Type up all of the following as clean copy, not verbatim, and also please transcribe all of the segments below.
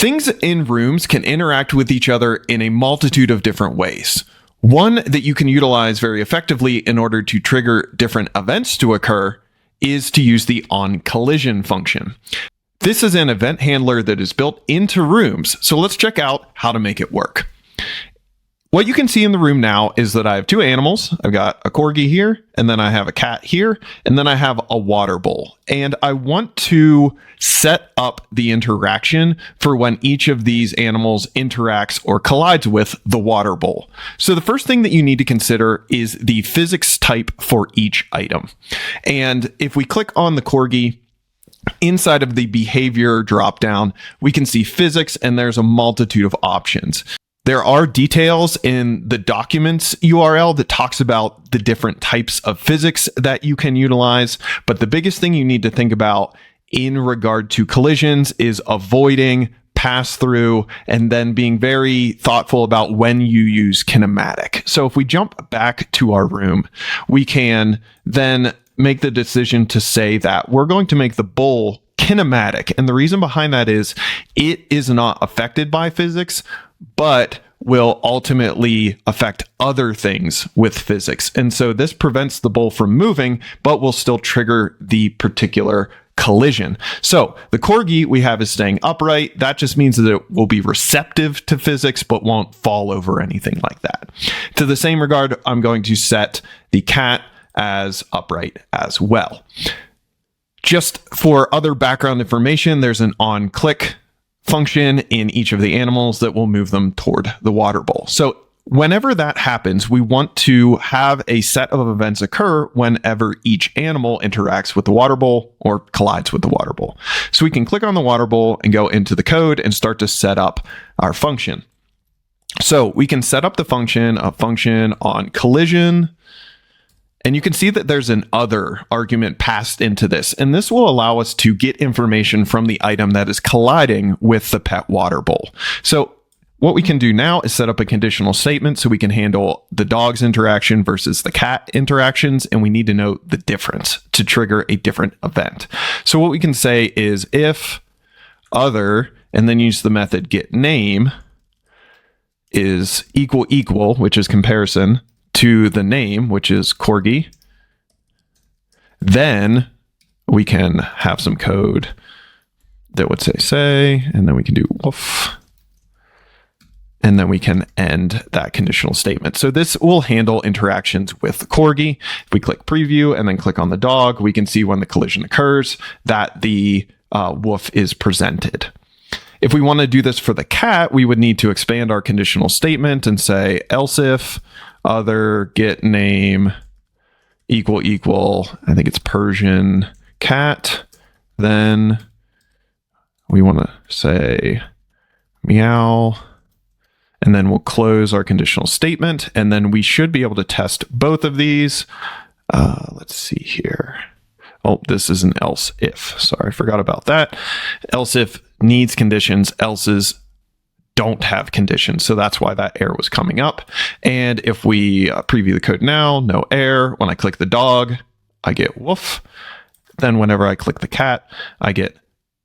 Things in rooms can interact with each other in a multitude of different ways. One that you can utilize very effectively in order to trigger different events to occur is to use the onCollision function. This is an event handler that is built into rooms, so let's check out how to make it work. What you can see in the room now is that I have two animals. I've got a corgi here, and then I have a cat here, and then I have a water bowl. And I want to set up the interaction for when each of these animals interacts or collides with the water bowl. So the first thing that you need to consider is the physics type for each item. And if we click on the corgi, inside of the behavior dropdown, we can see physics, and there's a multitude of options. There are details in the documents URL that talks about the different types of physics that you can utilize. But the biggest thing you need to think about in regard to collisions is avoiding pass through and then being very thoughtful about when you use kinematic. So if we jump back to our room, we can then make the decision to say that we're going to make the bowl kinematic. And the reason behind that is it is not affected by physics, but will ultimately affect other things with physics. And so this prevents the bowl from moving, but will still trigger the particular collision. So the corgi we have is staying upright. That just means that it will be receptive to physics, but won't fall over anything like that. To the same regard, I'm going to set the cat as upright as well. Just for other background information, there's an on-click function in each of the animals that will move them toward the water bowl. So whenever that happens, we want to have a set of events occur whenever each animal interacts with the water bowl or collides with the water bowl. So we can click on the water bowl and go into the code and start to set up our function. So we can set up the function, a function on collision. And you can see that there's an other argument passed into this, and this will allow us to get information from the item that is colliding with the pet water bowl. So what we can do now is set up a conditional statement so we can handle the dog's interaction versus the cat interactions, and we need to know the difference to trigger a different event. So what we can say is if other, and then use the method getName is equal, which is comparison, to the name, which is corgi, then we can have some code that would say, and then we can do woof, and then we can end that conditional statement. So this will handle interactions with the corgi. If we click preview and then click on the dog, we can see when the collision occurs that the woof is presented. If we want to do this for the cat, we would need to expand our conditional statement and say else if other get name equal, I think it's Persian cat, then we want to say meow, and then we'll close our conditional statement, and then we should be able to test both of these. Let's see here. Oh, this is an else if. Sorry, I forgot about that. Else if needs conditions, else's don't have conditions. So that's why that error was coming up. And if we preview the code now, no error. When I click the dog, I get woof. Then whenever I click the cat, I get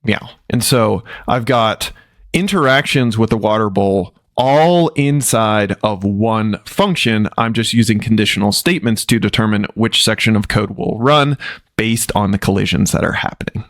meow. And so I've got interactions with the water bowl all inside of one function. I'm just using conditional statements to determine which section of code will run based on the collisions that are happening.